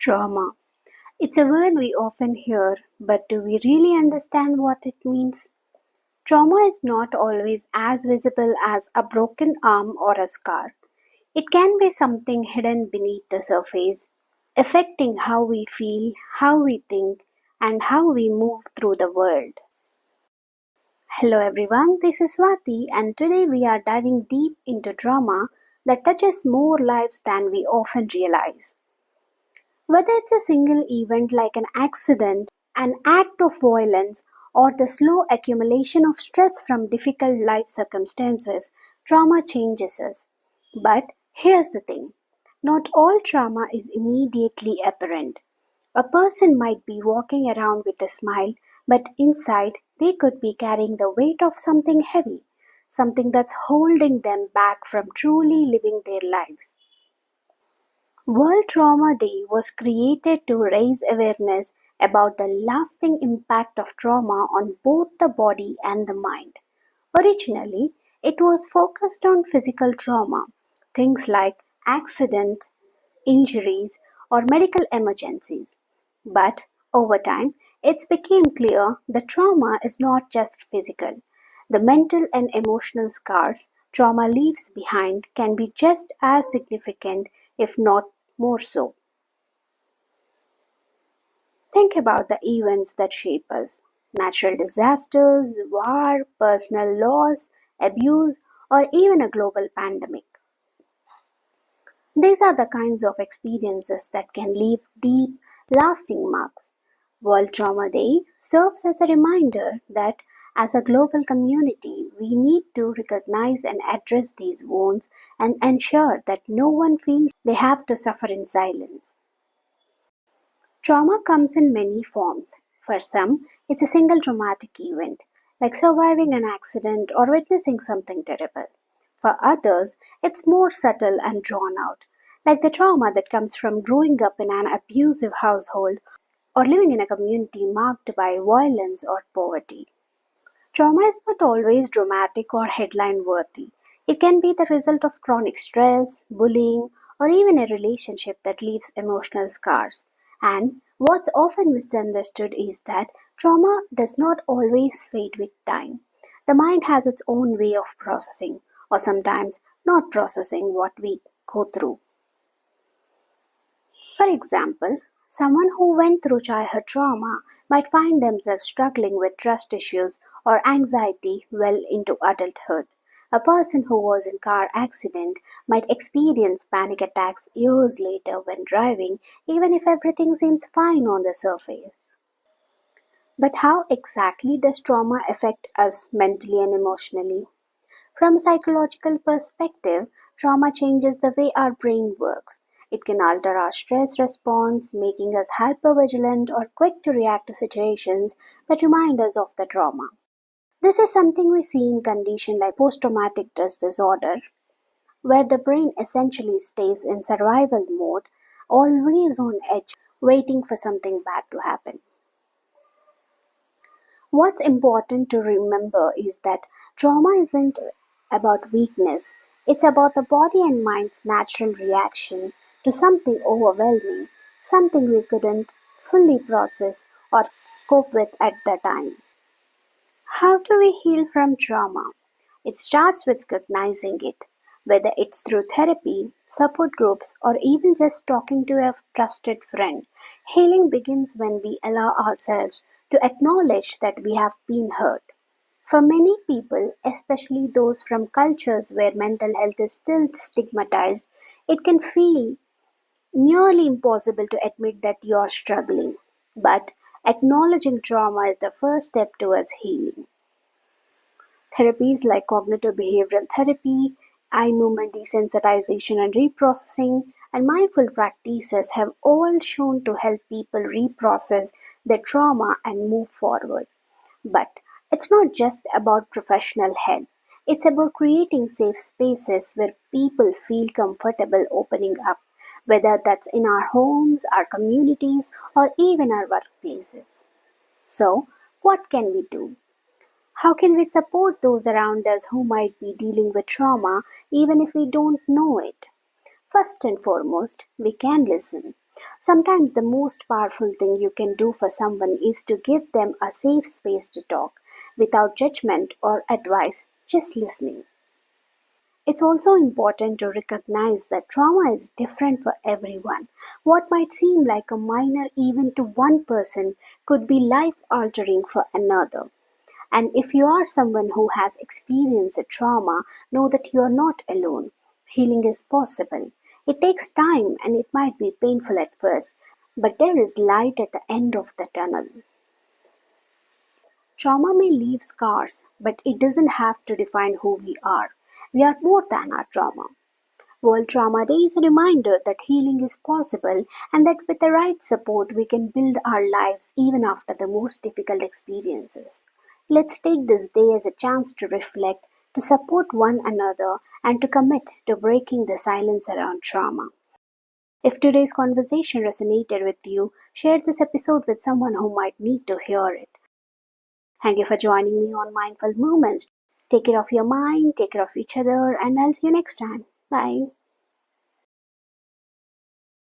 Trauma. It's a word we often hear, but do we really understand what it means? Trauma is not always as visible as a broken arm or a scar. It can be something hidden beneath the surface, affecting how we feel, how we think, and how we move through the world. Hello everyone, this is Swati, and today we are diving deep into trauma that touches more lives than we often realize. Whether it's a single event like an accident, an act of violence, or the slow accumulation of stress from difficult life circumstances, trauma changes us. But here's the thing, not all trauma is immediately apparent. A person might be walking around with a smile, but inside they could be carrying the weight of something heavy, something that's holding them back from truly living their lives. World Trauma Day was created to raise awareness about the lasting impact of trauma on both the body and the mind. Originally, it was focused on physical trauma, things like accidents, injuries, or medical emergencies. But over time, it became clear that trauma is not just physical. The mental and emotional scars trauma leaves behind can be just as significant, if not more so. Think about the events that shape us: natural disasters, war, personal loss, abuse, or even a global pandemic. These are the kinds of experiences that can leave deep, lasting marks. World Trauma Day serves as a reminder that as a global community, we need to recognize and address these wounds and ensure that no one feels they have to suffer in silence. Trauma comes in many forms. For some, it's a single traumatic event, like surviving an accident or witnessing something terrible. For others, it's more subtle and drawn out, like the trauma that comes from growing up in an abusive household or living in a community marked by violence or poverty. Trauma is not always dramatic or headline worthy. It can be the result of chronic stress, bullying, or even a relationship that leaves emotional scars. And what's often misunderstood is that trauma does not always fade with time. The mind has its own way of processing, or sometimes not processing what we go through. For example, someone who went through childhood trauma might find themselves struggling with trust issues or anxiety well into adulthood. A person who was in a car accident might experience panic attacks years later when driving, even if everything seems fine on the surface. But how exactly does trauma affect us mentally and emotionally? From a psychological perspective, trauma changes the way our brain works. It can alter our stress response, making us hypervigilant or quick to react to situations that remind us of the trauma. This is something we see in conditions like post traumatic stress disorder, where the brain essentially stays in survival mode, always on edge, waiting for something bad to happen. What's important to remember is that trauma isn't about weakness, it's about the body and mind's natural reaction to something overwhelming, something we couldn't fully process or cope with at the time. How do we heal from trauma? It starts with recognizing it, whether it's through therapy, support groups, or even just talking to a trusted friend. Healing begins when we allow ourselves to acknowledge that we have been hurt. For many people, especially those from cultures where mental health is still stigmatized, it can feel nearly impossible to admit that you're struggling. But acknowledging trauma is the first step towards healing. Therapies like cognitive behavioral therapy, eye movement desensitization and reprocessing, and mindful practices have all shown to help people reprocess their trauma and move forward. But it's not just about professional help. It's about creating safe spaces where people feel comfortable opening up, whether that's in our homes, our communities, or even our workplaces. So, what can we do? How can we support those around us who might be dealing with trauma even if we don't know it? First and foremost, we can listen. Sometimes the most powerful thing you can do for someone is to give them a safe space to talk, without judgment or advice, just listening. It's also important to recognize that trauma is different for everyone. What might seem like a minor event to one person could be life altering for another. And if you are someone who has experienced a trauma, know that you are not alone. Healing is possible. It takes time and it might be painful at first, but there is light at the end of the tunnel. Trauma may leave scars, but it doesn't have to define who we are. We are more than our trauma. World Trauma Day is a reminder that healing is possible and that with the right support, we can build our lives even after the most difficult experiences. Let's take this day as a chance to reflect, to support one another, and to commit to breaking the silence around trauma. If today's conversation resonated with you, share this episode with someone who might need to hear it. Thank you for joining me on Mindful Moments. Take care of your mind, take care of each other, and I'll see you next time. Bye.